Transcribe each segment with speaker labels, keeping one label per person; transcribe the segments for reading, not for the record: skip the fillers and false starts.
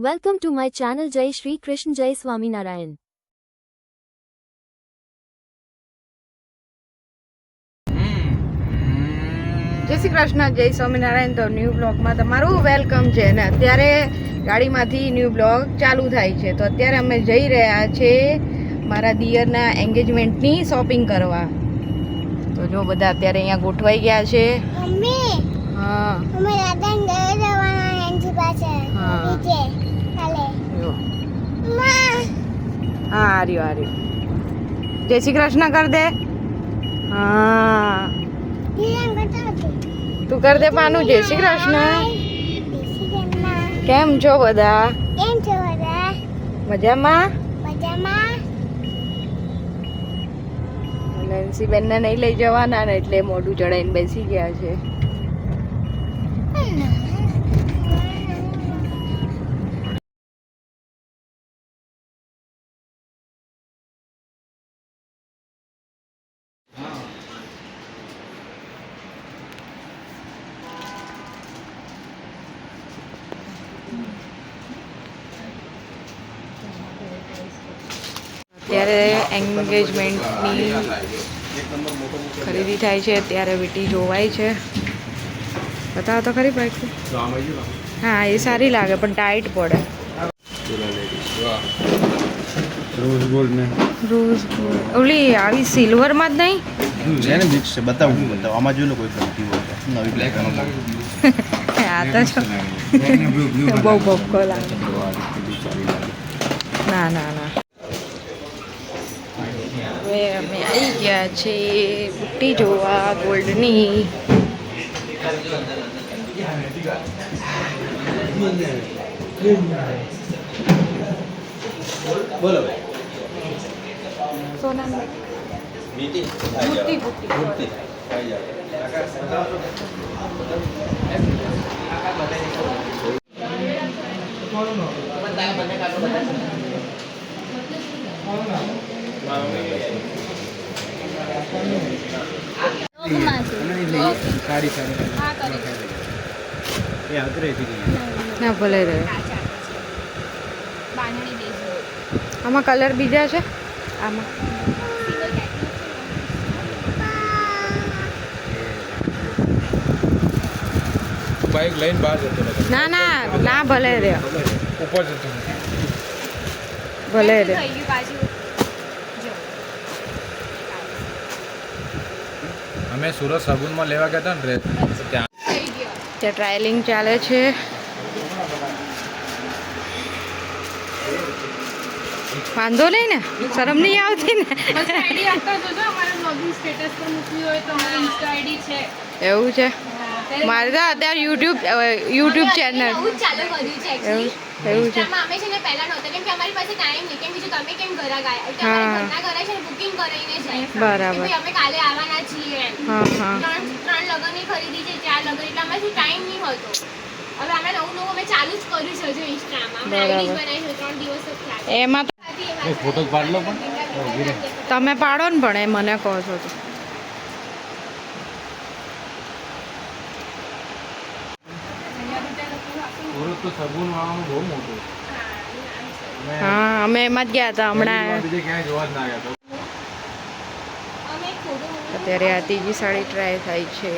Speaker 1: Welcome to my channel Jai Shri Krishna Jai Swami Narayan.
Speaker 2: જય શ્રી કૃષ્ણ, જય સ્વામિનારાયણ. તો new બ્લોગમાં તમારું વેલકમ છે. ને અત્યારે ગાડીમાંથી ન્યૂ બ્લોગ ચાલુ થાય છે. તો અત્યારે અમે જઈ રહ્યા છે મારા દિયરના એન્ગેજમેન્ટની શોપિંગ કરવા. તો જો બધા અત્યારે અહીંયા ગોઠવાઈ ગયા છે.
Speaker 3: મમ્મી
Speaker 2: હા
Speaker 3: અમે દાદાને ઘરે જવાના એનથી પાસે
Speaker 2: હા.
Speaker 3: નીચે ચાલે
Speaker 2: જો
Speaker 3: માં
Speaker 2: હા આર્યો જય શ્રી કૃષ્ણ કર દે. હા
Speaker 3: ધીરે કરતો હતી
Speaker 2: તું કર દે પાનું. જય શ્રી કૃષ્ણ. કેમ છો બધા?
Speaker 3: કેમ છો બધા?
Speaker 2: મજામાં?
Speaker 3: મજામાં?
Speaker 2: નન્સી બેનને નહીં લઈ જવાના ને એટલે મોઢું ચડાઈને બેસી ગયા છે. અત્યારે એન્ગેજમેન્ટની ખરીદી થાય છે. અત્યારે વીટી જોવાય છે. બતાવો તો ખરી બાઈક. હા એ સારી લાગે પણ ટાઈટ પડે.
Speaker 4: રોઝ ગોલ્ડ ને
Speaker 2: રોઝ ગોલ્ડ ઓલી આવી સિલ્વરમાં જ નહીં.
Speaker 4: છે ને મિક્સ છે. બતાવું આમાં જોઈ લો કોઈ ગમતી હોય તો. નવી બ્લેક
Speaker 2: આ તો જો બહુ બબકો લાગે. ના ના ના હવે અમે આવી ગયા છે બુટ્ટી જોવા ગોલ્ડની.
Speaker 4: બોલો
Speaker 2: સોના બુટ્ટી બુટ્ટી
Speaker 4: સારી સારી એ આવતી રહી
Speaker 2: ના ભલે રહે. આમાં કલર બીજા છે. આમાં
Speaker 4: બાઈક લઈને બહાર જતો
Speaker 2: ના ના ના ભલે રે
Speaker 4: ઉપર જતો
Speaker 2: ભલે રે.
Speaker 4: અમે સુરત સગુનમાં લેવા ગયા હતા ને ડ્રેસ ત્યાં
Speaker 2: ત્યાં ટ્રાયલિંગ ચાલે છે. વાંધો નહીં ને, શરમ નહીં આવતી ને. એવું છે. મારે તો અત્યારે યુટ્યુબ ચેનલ એવું છે. બરાબર. હા હા એમાં
Speaker 4: ફોટો પાડ લો પણ
Speaker 2: તમે પાડો ને પણ એ મને કહો છો તો.
Speaker 4: સુરત તો સગુન વાળાનું બહુ મોટું.
Speaker 2: હા અમે એમાં જ ગયા હતા હમણાં.
Speaker 4: બીજે ક્યાંય જોવા જ ના ગયા તો.
Speaker 2: અત્યારે આ ત્રીજી સાડી ટ્રાય થાય છે.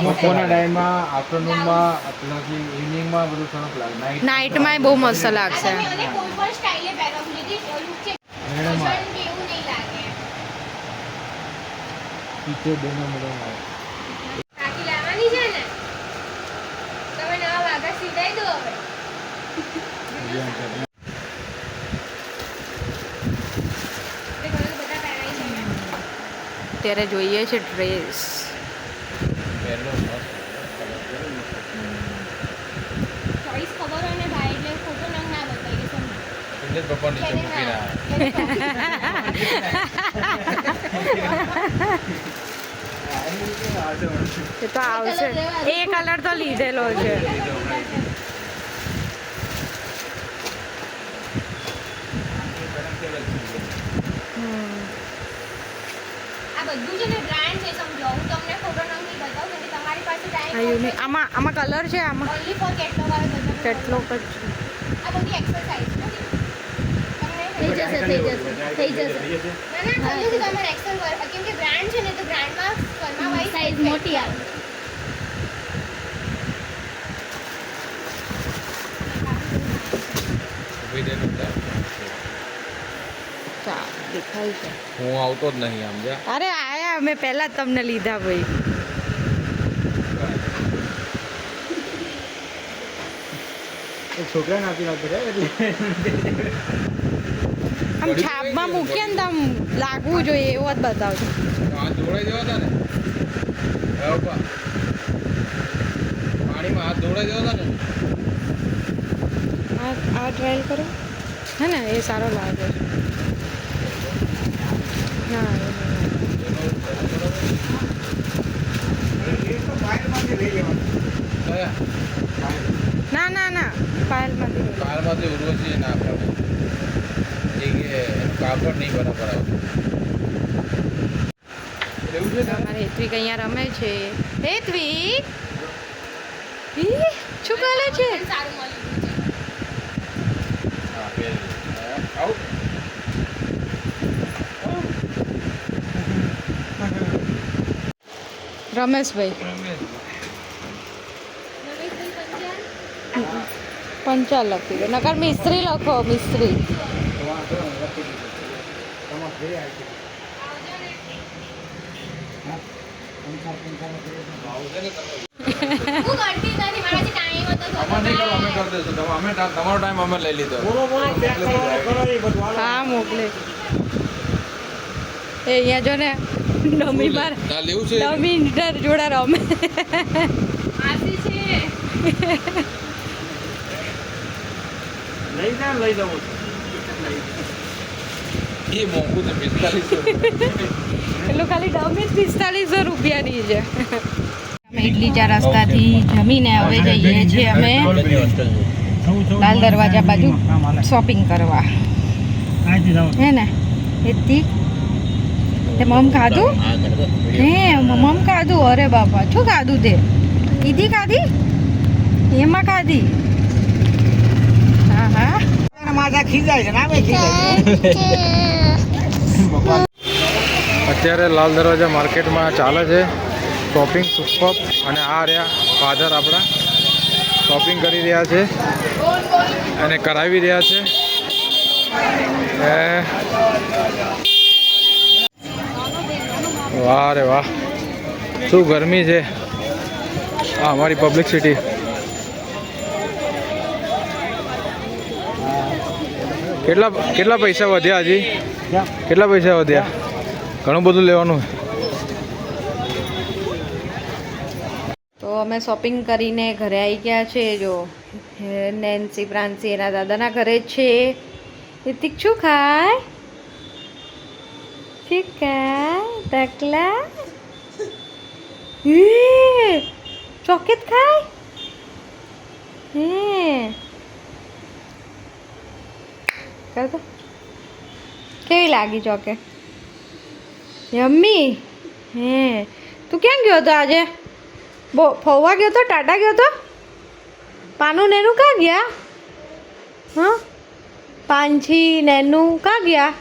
Speaker 4: બપોરના ટાઈમમાં આફ્ટરનૂનમાં પછી ઇવનિંગમાં બધું સરસ લાગે.
Speaker 2: નાઇટમાં બહુ મસ્ત લાગશે.
Speaker 4: પીછે બેનો મળે
Speaker 2: અત્યારે જોઈએ છે ડ્રેસ.
Speaker 4: પપ્પા નીચે મૂકીને
Speaker 2: એ તો આવશે. એ કલર તો લીધેલો છે.
Speaker 5: બધું છે ને બ્રાન્ડ છે સમજો હું તમને ફોટો નથી બતાવું કે તમારી પાસે
Speaker 2: આયું નહીં આમાં કલર છે આમાં
Speaker 5: ઓનલી ફોર કેટલોગ આવે બધું
Speaker 2: કેટલો જ
Speaker 5: આ બધી એક્સરસાઇઝ
Speaker 1: થઈ જશે થઈ જશે થઈ જશે
Speaker 5: ના ના સમજો કે તમારે એક્સેલ કેમ કે બ્રાન્ડ છે ને તો બ્રાન્ડમાં ફર્મા વાઇઝ
Speaker 1: સાઈઝ મોટી આવે
Speaker 2: દેખાય છે
Speaker 4: હું આવતો જ નહીં આમ જા
Speaker 2: અરે આયા અમે પહેલા જ તમને લીધા ભાઈ
Speaker 6: છોકરા નાખી નાખી એટલે
Speaker 2: આમ છાપમાં મૂકીએ ને તો આમ લાગવું જોઈએ એવો જ બતાવજો
Speaker 4: હાથ ધોળાઈ દેવા હતા ને હવે પપ્પા પાણીમાં હાથ ધોળાઈ દેવા હતા ને
Speaker 2: આ ટ્રાયલ કરો હે ને એ સારો લાગે ના
Speaker 4: કયા
Speaker 2: ના ના ના પાયલમાંથી
Speaker 4: કારમાંથી ઉર્વશી ના પડે એ કે એનું કાપડ નહીં બરાબર આવતું એવું છે ને
Speaker 2: અમારે હેત્વિક અહીંયા રમે છે હેત્વિક ઈ શું કરે છે
Speaker 5: સારું મળ્યું છે
Speaker 4: હા પહેરી આવું
Speaker 2: રમેશભાઈ પંચાલ લખી દો નકર મિસ્ત્રી લખો મિસ્ત્રી
Speaker 5: હું કરતી નથી મારાથી ટાઈમ હતો તો
Speaker 4: અમારે નહીં કરો અમે કરી દઈશું તમારો ટાઈમ અમે લઈ લીધો
Speaker 6: બોલો બોલો પેક કરો એ બધું હાલો.
Speaker 2: હા મોકલે એ અહીંયા જો ને ડમી માર
Speaker 4: ના લેવું છે
Speaker 2: ડમી જોડા રમે
Speaker 5: આસી છે
Speaker 6: લઈ જા લઈ જવું
Speaker 4: એ મોંઘું છે 4500
Speaker 2: એટલું ખાલી ડમી જ 4500 રૂપિયાની છે અમે ઇડલી ચાર રસ્તાથી જમીને હવે જઈએ છીએ અમે લાલ દરવાજા બાજુ શોપિંગ કરવા હે ને એથી તે મમ ખાધું હે મમ ખાધું અરે બાપા શું ખાધું તે ઈદી ખાધી એમાં ખાધી હા હા
Speaker 6: માથા ખીજાય છે નામે ખીજાય
Speaker 4: અત્યારે લાલ દરવાજા માર્કેટમાં ચાલે છે શોપિંગ સુપર અને આ રહ્યા ફાધર આપણા શોપિંગ કરી રહ્યા છે અને કરાવી રહ્યા છે વાહ રે વાહ શું ગરમી છે આ અમારી પબ્લિક સિટી કેટલા પૈસા વધ્યા હજી કેટલા પૈસા વધ્યા ઘણું બધું લેવાનું
Speaker 2: તો અમે શોપિંગ કરીને ઘરે આવી ગયા છે જો નેન્સી પ્રાંસી એના દાદાના ઘરે જ છે રિતિક શું ખાય ટકલા ચોકેટ ખાય હે કરતો કેવી લાગી ચોકેટ યમ્મી હે તું ક્યાં ગયો હતો આજે ફોવા ગયો તો ટાટા ગયો તો પાનું નેનું ક્યાં ગયા હા પાંછી નેનું ક્યાં ગયા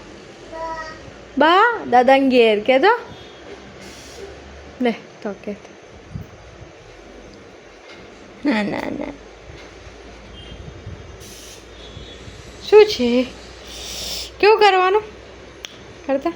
Speaker 2: બા દાદાને ઘેર કે તો લે તો કે ના ના ના શું છે કેવું કરવાનું કરતા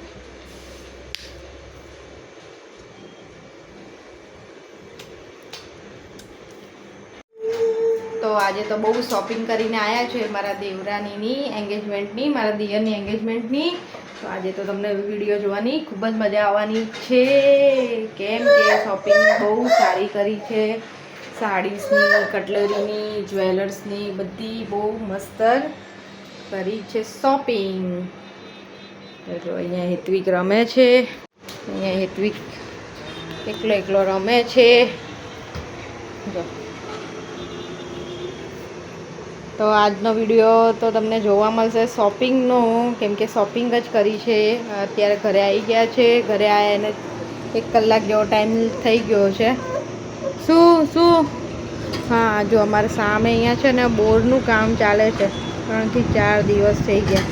Speaker 2: તો આજે તો બહુ શોપિંગ કરીને આવ્યા છે મારા દેવરાનીની એન્ગેજમેન્ટની મારા દિયરની એન્ગેજમેન્ટની તો આજે તો તમને વિડીયો જોવાની ખૂબ જ મજા આવવાની છે કેમ કે શોપિંગ બહુ સારી કરી છે સાડીસની કટલરીની જ્વેલર્સની બધી બહુ મસ્ત કરી છે શોપિંગ જો અહીંયા હેત્વિક રમે છે અહીંયા હેત્વિક એકલો રમે છે જો તો આજનો વિડીયો તો તમને જોવા મળશે શોપિંગનો કેમ કે શોપિંગ જ કરી છે અત્યારે ઘરે આવી ગયા છે ઘરે આવ્યા એને 1 કલાક જેવો ટાઈમ થઈ ગયો છે. શું હા જો અમારે સામે અહીંયા છે ને બોરનું કામ ચાલે છે. 3 થી 4 દિવસ થઈ ગયા.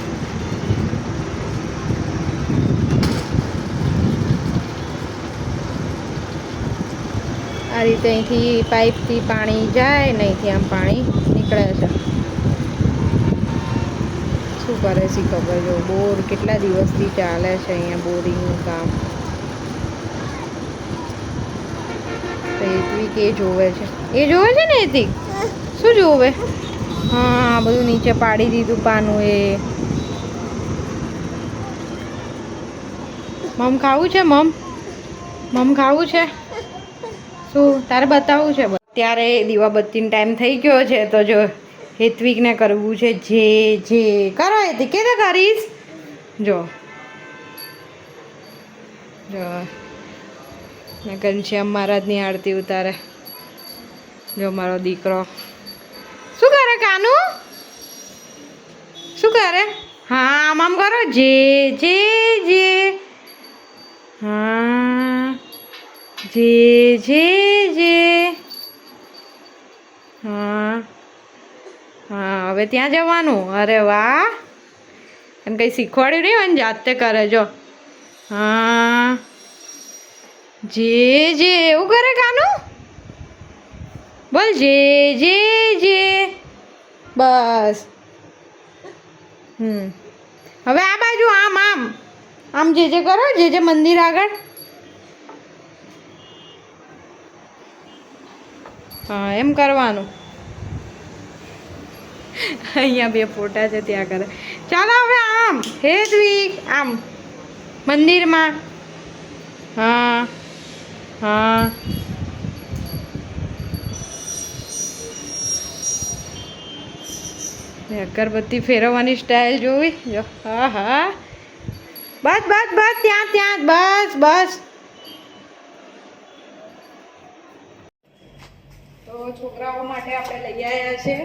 Speaker 2: આ રીતે અહીંથી પાઇપથી પાણી જાય ને અહીંથી આમ પાણી નીકળે છે. શું કરે છે ખબર? જો બોર કેટલા દિવસથી ચાલે છે અહીંયા બોરિંગનું કામ. તો એથી કે જોવે છે ને એથી શું જોવે? હા બધું નીચે પાડી દીધું પાનું. એ મમ ખાવું છે? મમ ખાવું છે? શું તારે બતાવવું છે? ત્યારે દીવાબત્તીનો ટાઈમ થઈ ગયો છે. તો જો હેત્વિકને કરવું છે જે કરો હેત્વિક કે કરીશ. જો ઘનશ્યામ મહારાજની આરતી ઉતારે. જો મારો દીકરો શું કરે? કાનું શું કરે? હા આમ કરો જે હા જે હા હવે ત્યાં જવાનું. અરે વાહ! એમ કંઈ શીખવાડ્યું નહીં હોય ને જાતે કરે. જો હા જે એવું કરે કાનું. બોલ જે બસ. હવે આ બાજુ આમ જે કરો જે મંદિર આગળ. હા એમ કરવાનું. અહીંયા 2 ફોટા છે ત્યાં કરે. ચાલો હવે આમ હેત્વિક આમ મંદિરમાં. હા અગરબત્તી ફેરવવાની સ્ટાઇલ જોવી. જો હા બસ ત્યાં બસ. તો છોકરાઓ માટે આપણે લઈ આવ્યા છે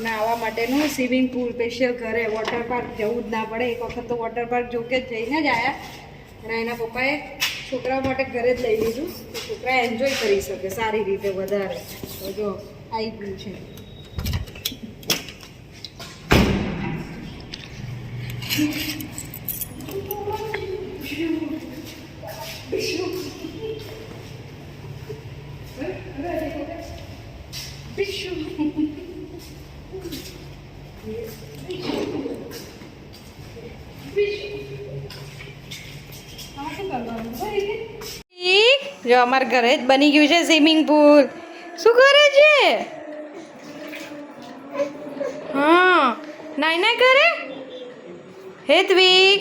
Speaker 2: નાહવા માટેનું સ્વિમિંગ પુલ. સ્પેશિયલ ઘરે વોટર પાર્ક જવું જ ના પડે. એક વખત તો વોટર પાર્ક જોકે જઈને જ આવ્યા, પણ એના પપ્પાએ છોકરાઓ માટે ઘરે જ લઈ લીધું. તો છોકરા એન્જોય કરી શકે સારી રીતે વધારે. તો જો આવી ગયું છે. જો અમારા ઘરે જ બની ગયું છે સ્વિમિંગ પુલ. શું કરે છે? હા નાઈ કરે હેત્વિક.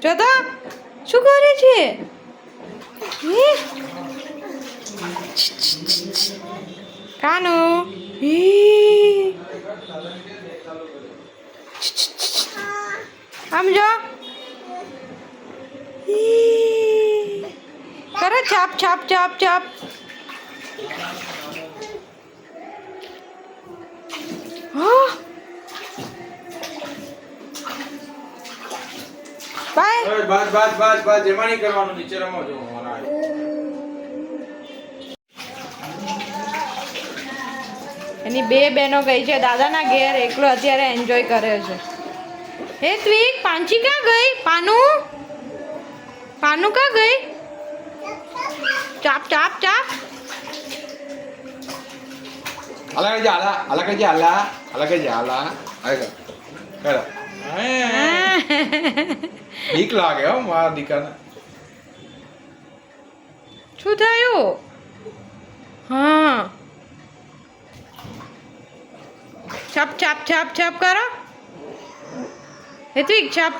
Speaker 2: જો તો શું કરે છે? કાનું આમ જો કરો છાપ.
Speaker 4: બસ જેમાં નહીં કરવાનું. નીચે રમો. જો
Speaker 2: એની 2 બહેનો ગઈ છે દાદાના ઘેર. એકલો અત્યારે એન્જોય કરે છે. હેત્વિક પાંચી ક્યાં ગઈ? પાનું ક્યાં ગઈ? ચાપ.
Speaker 4: અલગ બીક લાગે હો મારા દીકરાને.
Speaker 2: શું થયું? હા છાપ કરો હેત્વિક. છાપ.